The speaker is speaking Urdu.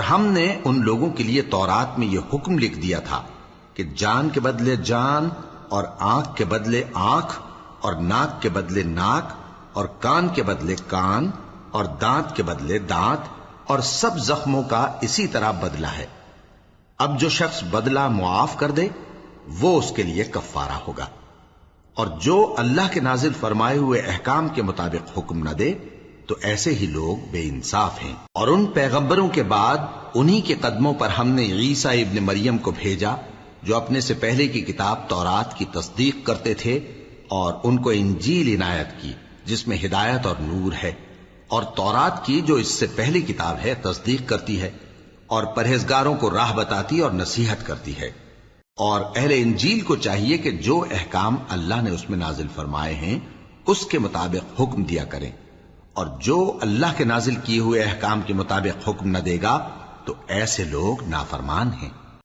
ہم نے ان لوگوں کے لیے تورات میں یہ حکم لکھ دیا تھا کہ جان کے بدلے جان، اور آنکھ کے بدلے آنکھ، اور ناک کے بدلے ناک، اور کان کے بدلے کان، اور دانت کے بدلے دانت، اور سب زخموں کا اسی طرح بدلہ ہے۔ اب جو شخص بدلہ معاف کر دے وہ اس کے لیے کفارہ ہوگا، اور جو اللہ کے نازل فرمائے ہوئے احکام کے مطابق حکم نہ دے تو ایسے ہی لوگ بے انصاف ہیں۔ اور ان پیغمبروں کے بعد انہی کے قدموں پر ہم نے عیسیٰ ابن مریم کو بھیجا جو اپنے سے پہلے کی کتاب تورات کی تصدیق کرتے تھے، اور ان کو انجیل عنایت کی جس میں ہدایت اور نور ہے، اور تورات کی جو اس سے پہلی کتاب ہے تصدیق کرتی ہے، اور پرہیزگاروں کو راہ بتاتی اور نصیحت کرتی ہے۔ اور اہل انجیل کو چاہیے کہ جو احکام اللہ نے اس میں نازل فرمائے ہیں اس کے مطابق حکم دیا کریں، اور جو اللہ کے نازل کیے ہوئے احکام کے مطابق حکم نہ دے گا تو ایسے لوگ نافرمان ہیں۔